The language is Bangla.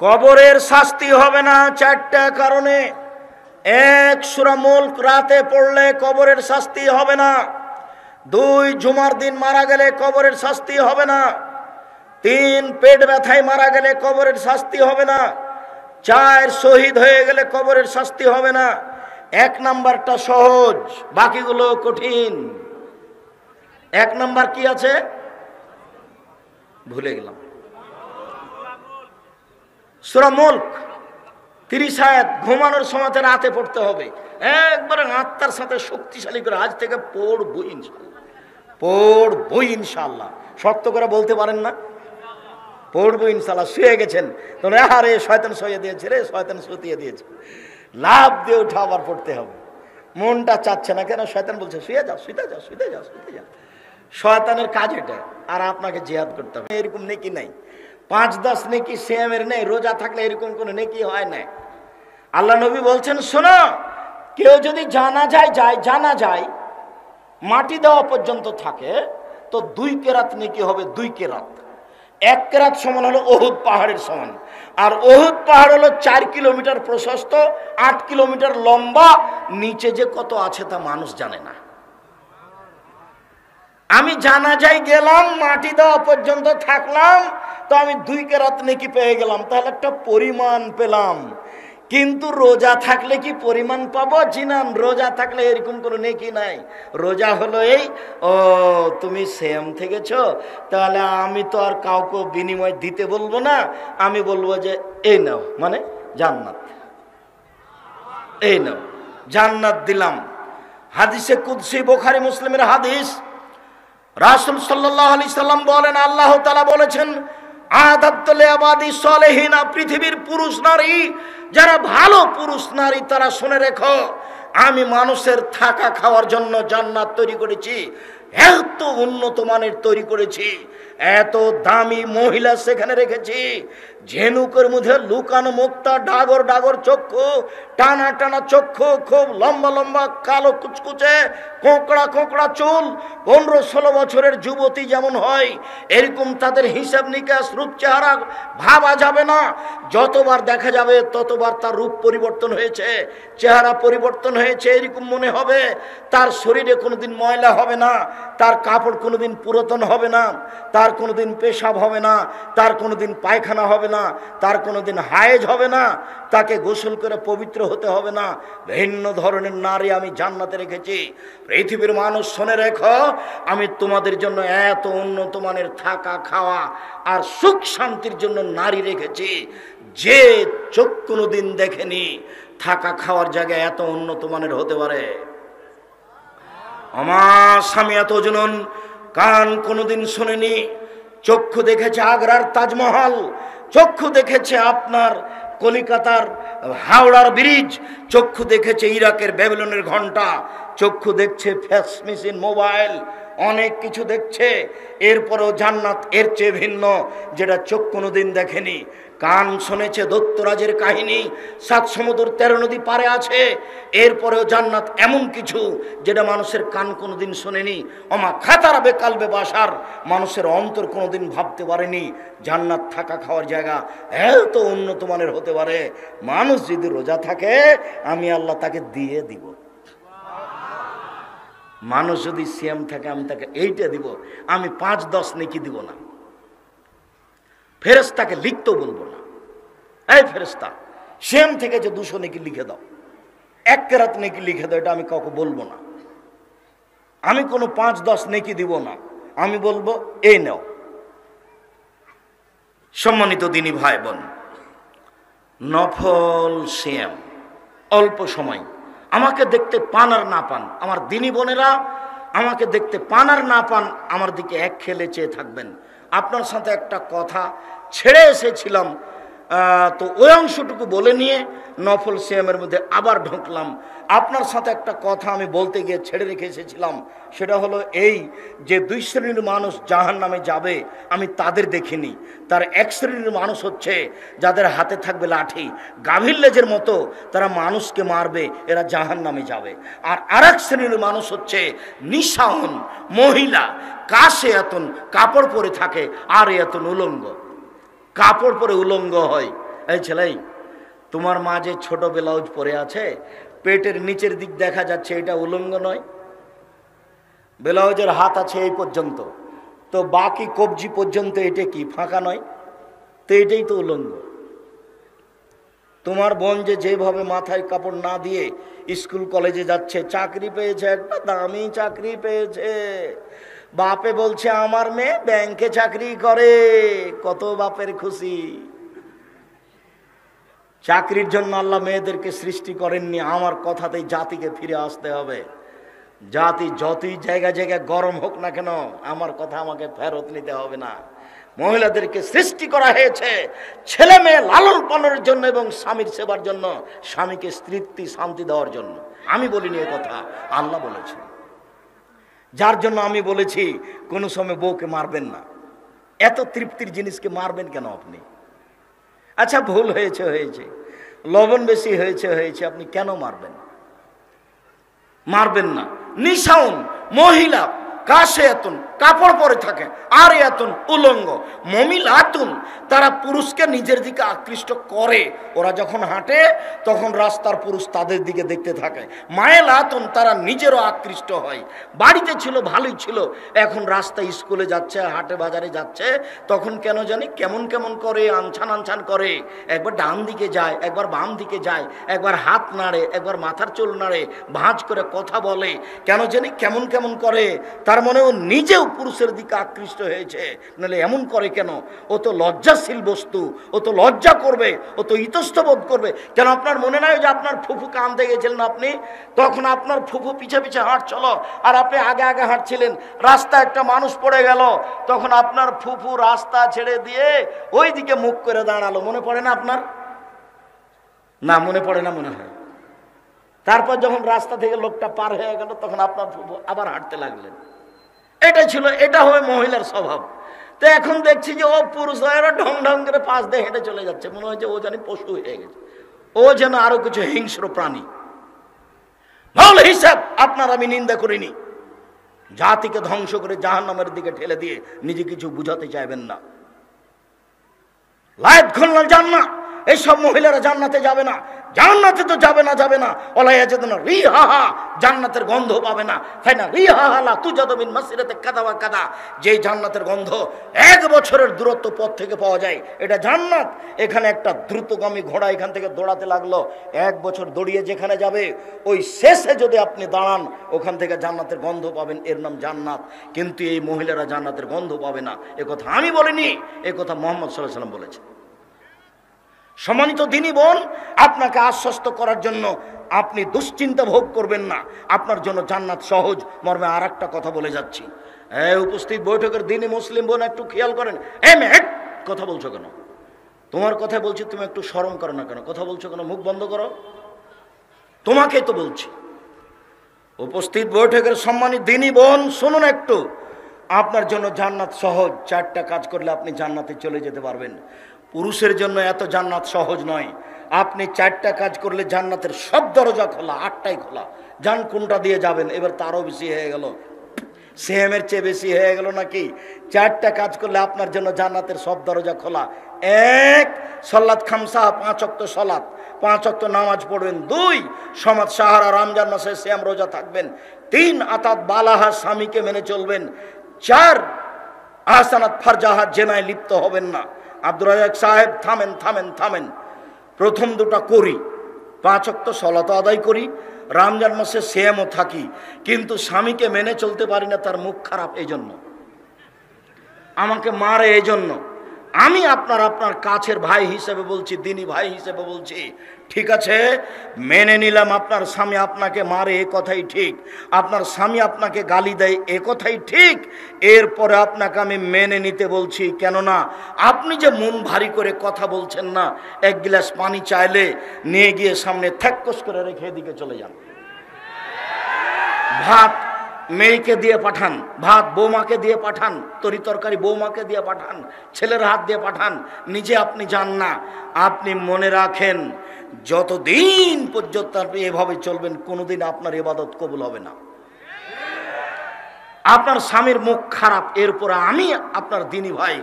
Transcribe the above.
কবরের শাস্তি হবে না চারটা কারণে। এক, সূরা মুলক রাতে পড়লে কবরের শাস্তি হবে না। দুই, জুমার দিন মারা গেলে কবরের শাস্তি হবে না। তিন, পেট ব্যথায় মারা গেলে কবরের শাস্তি হবে না। চার, শহীদ হয়ে গেলে কবরের শাস্তি হবে না। এক নাম্বারটা সহজ, বাকিগুলো কঠিন। এক নাম্বার কি আছে ভুলে গেলাম। সূরা মুলক 30 আয়াত, ঘুমানোর সময় রাতে পড়তে হবে, একবারে আত্মার সাথে শক্তিশালী করে। আজ থেকে পড়বই ইনশাআল্লাহ, পড়বই ইনশাআল্লাহ। শক্ত করে বলতে পারেন না? পড়বো ইনশাআল্লাহ। শুয়ে গেছেন তো, আরে শয়তান শুয়ে দিয়েছে রে, শয়তান শুতিয়ে দিয়েছে, লাভ দিয়ে উঠা আবার পড়তে হবে। মনটা চাচ্ছে না কেন? শয়তান বলছে শুয়ে যাও, শুতে যাও, শুতে যাও, শুতে যাও। শয়তানের কাজ এটা, আর আপনাকে জিহাদ করতে হবে। এরকম নেকি নাই, 5-10 নেকি সেমের নেই। রোজা থাকলে এরকম কোনো নেকি হয় না। আল্লাহ নবী বলছেন, শোনো, কেউ যদি জানা যায় মাটি দেওয়া পর্যন্ত থাকে তো 2 কেরাত নেকি হবে। 2 কেরাত, 1 কেরাত সমান হলো উহুদ পাহাড়ের সমান। আর উহুদ পাহাড় হলো 4 কিলোমিটার প্রশস্ত, 8 কিলোমিটার লম্বা। নিচে যে কত আছে তা মানুষ জানে না। আমি জানাজায় গেলাম, মাটি দেওয়া পর্যন্ত থাকলাম, তো আমি 2 কেরাত নেকি পেয়ে গেলাম, তাহলে একটা পরিমাণ পেলাম। কিন্তু রোজা থাকলে কি পরিমাণ পাবো? জিনান, রোজা থাকলে এরকম কোনো নেকি নাই। রোজা হলো এই, ও তুমি সেম থেকেছ, তাহলে আমি তো আর কাউকে বিনিময় দিতে বলবো না। আমি বলবো যে এই নাও, মানে জান্নাত, এই নাও জান্নাত দিলাম। হাদিসে কুদসি, বুখারী মুসলিমের হাদিস, রাসূল সাল্লাল্লাহু আলাইহি সাল্লাম বলেন, আল্লাহ তাআলা বলেছেন, আদাতু লিআবাদি সালেহিনা, পৃথিবীর পুরুষ নারী যারা ভালো পুরুষ নারী, তারা শুনে রেখো, আমি মানুষের থাকা খাওয়ার জন্য জান্নাত তৈরি করেছি। এত উন্নত মানের তৈরি করেছি, এত দামি মহিলা সেখানে রেখেছি। ঝিনুকের মধ্যে লুকানো মুক্তা, ডাগর ডাগর চক্ষু, টানা টানা চক্ষু, খুব লম্বা লম্বা কালো কুচকুচে, কোঁকড়া কোঁকড়া চুল। 15-16 বছরের যুবতী যেমন হয় এরকম তাদের হিসাব নিকাশ, রূপ চেহারা ভাবা যাবে না। যতবার দেখা যাবে ততবার তার রূপ পরিবর্তন হয়েছে, চেহারা পরিবর্তন হয়েছে এরকম মনে হবে। তার শরীরে কোনোদিন ময়লা হবে না, তার কাপড় কোনোদিন পুরাতন হবে না, তার কোনোদিন পেশাব হবে না, তার কোনোদিন পায়খানা হবে না, তার কোনোদিন হায়েজ হবে না, তাকে গোসল করে পবিত্র হতে হবে না। ভিন্ন ধরনের নারী আমি জান্নাতে রেখেছি। পৃথিবীর মানুষ শুনে রেখো, আমি তোমাদের জন্য এত উন্নত মানের থাকা খাওয়া আর সুখ শান্তির জন্য নারী রেখেছি যে চোখ কোনোদিন দেখেনি থাকা খাওয়ার জায়গায় এত উন্নত মানের হতে পারে। আমার স্বামী এত জনন, কান কোনোদিন শোনেনি। চক্ষু দেখেছে আগ্রার তাজমহল, চক্ষু দেখেছে আপনার কলিকাতার হাওড়ার ব্রিজ, চক্ষু দেখেছে ইরাকের ব্যাবিলনের ঘন্টা, চক্ষু দেখছে ফ্যাক্স মেশিন, মোবাইল, অনেক কিছু দেখছে। এরপরেও জান্নাত এর চেয়ে ভিন্ন, যেটা চোখ কোনোদিন দেখেনি। কান শুনেছে দত্তরাজের কাহিনী, 7 সমুদ্র 13 নদী পারে আছে। এরপরেও জান্নাত এমন কিছু যেটা মানুষের কান কোনোদিন শোনেনি। ওমা খাতারা বেকালবে বাসার, মানুষের অন্তর কোনোদিন ভাবতে পারেনি জান্নাত থাকা খাওয়ার জায়গা এত উন্নত মানের হতে পারে। মানুষ যদি রোজা থাকে, আমি আল্লাহ তাকে দিয়ে দিব। মানুষ যদি সিয়াম থাকে, আমি তাকে এইটা দিব। আমি 5-10 নেকি দিব না, ফেরেশতাকে লিখতেও বলবো না, এই ফেরেশতা সিয়াম থেকে যে 200 নেকি লিখে দাও, 1 কেরাত নেকি লিখে দাও, এটা আমি কাউকে বলবো না। আমি কোনো 5-10 নেকি দিব না, আমি বলবো এই নাও। সম্মানিত দিনী ভাই বোন, নফল সিয়াম অল্প সময়, আমাকে দেখতে পান আর না পান, আমার দিনী বোনেরা আমাকে দেখতে পান আর না পান, আমার দিকে এক খেলে চেয়ে থাকবেন। আপনার সাথে একটা কথা ছেড়ে এসেছিলাম, তো ওই অংশটুকু বলে নিয়ে নফল সিয়ামের মধ্যে আবার ঢুকলাম। আপনার সাথে একটা কথা আমি বলতে গিয়ে ছেড়ে রেখে এসেছিলাম, সেটা হলো এই যে 2 শ্রেণীর মানুষ জাহান্নামে যাবে, আমি তাদের দেখিনি। তার 1 শ্রেণীর মানুষ হচ্ছে যাদের হাতে থাকবে লাঠি, গাভীর লেজের মতো তারা মানুষকে মারবে, এরা জাহান্নামে যাবে। আর আরেক শ্রেণীর মানুষ হচ্ছে নিঃসাহন মহিলা, কাশে এতন কাপড় পরে থাকে আর এতন উলঙ্গ, কাপড় পরে উলঙ্গ হয়। এই ছেলে, তোমার মা যে ছোট ব্লাউজ পরে আছে, পেটের নিচের দিক দেখা যাচ্ছে, এটা উলঙ্গ নয়? ব্লাউজের হাত আছে এই পর্যন্ত, তো বাকি কবজি পর্যন্ত এটা কি ফাঁকা নয়? তো এটাই তো উলঙ্গ। তোমার বোন যে যেভাবে মাথায় কাপড় না দিয়ে স্কুল কলেজে যাচ্ছে, চাকরি পেয়েছে, একটা দামি চাকরি পেয়েছে, বাপে বলছে আমার মেয়ে ব্যাংকে চাকরি করে, কত বাপের খুশি। চাকরির জন্য আল্লাহ মেয়েদেরকে সৃষ্টি করেননি। আমার কথাতেই জাতিকে ফিরে আসতে হবে। জাতি যতই জায়গা জায়গায় গরম হোক না কেন, আমার কথা আমাকে ফেরত নিতে হবে না। মহিলাদেরকে সৃষ্টি করা হয়েছে ছেলে মেয়ে লালন পালনের জন্য এবং স্বামীর সেবার জন্য, স্বামীকে তৃপ্তি শান্তি দেওয়ার জন্য। আমি বলিনি এ কথা, আল্লাহ বলেছেন। যার জন্য আমি বলেছি কোনো সময় বউকে মারবেন না। এত তৃপ্তির জিনিসকে মারবেন কেন আপনি? আচ্ছা ভুল হয়েছে হয়েছে, লবণ বেশি হয়েছে হয়েছে, আপনি কেন মারবেন? মারবেন না। নিশাউন মহিলা কাশে এতুন কাপড় পরে থাকে, আর এতুন উলঙ্গ মমিলাতুন, তারা পুরুষকে নিজের দিকে আকৃষ্ট করে। ওরা যখন হাঁটে তখন রাস্তার পুরুষ তাদের দিকে দেখতে থাকে। মায়েলাতুন, তারা নিজেরও আকৃষ্ট হয়। বাড়িতে ছিল ভালোই ছিল, এখন রাস্তায় স্কুলে যাচ্ছে, হাটে বাজারে যাচ্ছে, তখন কেন জানি কেমন কেমন করে, আনছান আনছান করে। একবার ডান দিকে যায়, একবার বাম দিকে যায়, একবার হাত নাড়ে, একবার মাথার চুল নাড়ে, ভাঁজ করে কথা বলে, কেন জানি কেমন কেমন করে। তার মনে ও নিজেও পুরুষের দিকে আকৃষ্ট হয়েছে। নাহলে এমন করে কেন? ও তো লজ্জাশীল বস্তু, ও তো লজ্জা করবে, ও তো ইতস্তবোধ করবে। কেন আপনার মনে নাই যে আপনার ফুফুকে আনতে গেছিলেন আপনি, তখন আপনার ফুফু পিছে পিছে হাঁটছিল আর আপনি আগে আগে হাঁটছিলেন, রাস্তায় একটা মানুষ পড়ে গেল, তখন আপনার ফুফু রাস্তা ছেড়ে দিয়ে ওই দিকে মুখ করে দাঁড়ালো। মনে পড়ে না আপনার? না মনে পড়ে না মনে হয়। তারপর যখন রাস্তা থেকে লোকটা পার হয়ে গেল, তখন আপনার ফুফু আবার হাঁটতে লাগলেন। এটা ছিল, এটা হবে মহিলার স্বভাব। তো এখন দেখছি যে ও পুরুষ হয়ে ঢং ঢং করে পাশ দিয়ে হেঁটে চলে যাচ্ছে, মনে হচ্ছে ও জানি পশু হয়ে গেছে, ও যেন আরো কিছু হিংস্র প্রাণী। ভালো হিসাব আপনার আমি নিন্দা করিনি। জাতিকে ধ্বংস করে জাহান্নামের দিকে ঠেলে দিয়ে নিজে কিছু বুঝাতে চাইবেন না। লাইট খুলনা জান্নাত, এইসব মহিলারা জান্নাতে যাবে না। জান্নাতে তো যাবে না, যাবে না। ওলাইয়া যেত না রিহাহা, জান্নাতের গন্ধ পাবে না। ফাইনা রিহাহা লা তুজাদু মিন মাসিরাতি কাদা ওয়া কাদা, যে জান্নাতের গন্ধ 1 বছরের দূরত্ব পথ থেকে পাওয়া যায়, এটা জান্নাত। এখানে একটা দ্রুতগামী ঘোড়া এখান থেকে দৌড়াতে লাগলো, 1 বছর দৌড়িয়ে যেখানে যাবে ওই শেষে যদি আপনি দাঁড়ান, ওখান থেকে জান্নাতের গন্ধ পাবেন, এর নাম জান্নাত। কিন্তু এই মহিলারা জান্নাতের গন্ধ পাবে না, এ কথা আমি বলিনি, এ কথা মুহাম্মদ সাল্লাল্লাহু আলাইহি ওয়াসাল্লাম বলেছে। সম্মানিত দিনী বোন, আপনাকে আশ্বস্ত করার জন্য আপনি দুশ্চিন্তা ভোগ করবেন না, আপনার জন্য জান্নাত সহজ মর্মে আর একটা কথা বলে যাচ্ছি। উপস্থিত বৈঠকের দিনী মুসলিম বোন একটু খেয়াল করেন। কথা বলছো কেন? তোমার কথা বলছি, তুমি একটু শরম করো না কেন? কথা বলছো কেন? মুখ বন্ধ করো। তোমাকেই তো বলছি। উপস্থিত বৈঠকের সম্মানিত দিনী বোন শুনুন একটু, আপনার জন্য জান্নাত সহজ। 4টা কাজ করলে আপনি জান্নাতে চলে যেতে পারবেন। পুরুষের জন্য এত জান্নাত সহজ নয়। আপনি 4টা কাজ করলে জান্নাতের সব দরজা খোলা, 8টাই খোলা। জান কোনটা দিয়ে যাবেন? এবার তারও বেশি হয়ে গেল, সেমের চেয়ে বেশি হয়ে গেল নাকি? 4টা কাজ করলে আপনার জন্য জান্নাতের সব দরজা খোলা। 1 সলাত খামসা, 5 ওয়াক্ত সলাত, 5 ওয়াক্ত নামাজ পড়বেন। 2 সমাজ সাহারা, রমজান মাসে সিয়াম রোজা থাকবেন। 3 আতাত বালাহা, স্বামীকে মেনে চলবেন। 4 আহসানাত ফারজাহা, জেনায় লিপ্ত হবেন না। আব্দুর রাজ্জাক সাহেব থামেন থামেন থামেন। প্রথম 2টা করি, 5 ওয়াক্ত সলাত আদায় করি, রমজান মাসে সিয়ামও থাকি, কিন্তু স্বামীকে মেনে চলতে পারি না, তার মুখ খারাপ, এই জন্য আমাকে মারে। এই জন্য আমি আপনার কাছের ভাই হিসেবে বলছি, দিনী ভাই হিসেবে বলছি, ঠিক আছে মেনে নিলাম আপনার স্বামী আপনাকে মারে, এ কথাই ঠিক। আপনার স্বামী আপনাকে গালি দেয়, এ কথাই ঠিক। এরপরে আপনাকে আমি মেনে নিতে বলছি, কেননা আপনি যে মন ভারী করে কথা বলছেন না, 1 গ্লাস পানি চাইলে নিয়ে গিয়ে সামনে থ্যাক্কস করে রেখে এদিকে চলে যান। ভাত মেয়েকে দিয়ে পাঠান, ভাত বৌমাকে দিয়ে পাঠান, তরি তরকারি বৌমাকে দিয়ে পাঠান, ছেলের হাত দিয়ে পাঠান, নিজে আপনি যান না। আপনি মনে রাখেন, যতদিন পর্যন্ত আপনি এভাবে চলবেন, কোনোদিন আপনার ইবাদত কবুল হবে না। আপনার স্বামীর মুখ খারাপ, এরপর আমি আপনার দিনী ভাই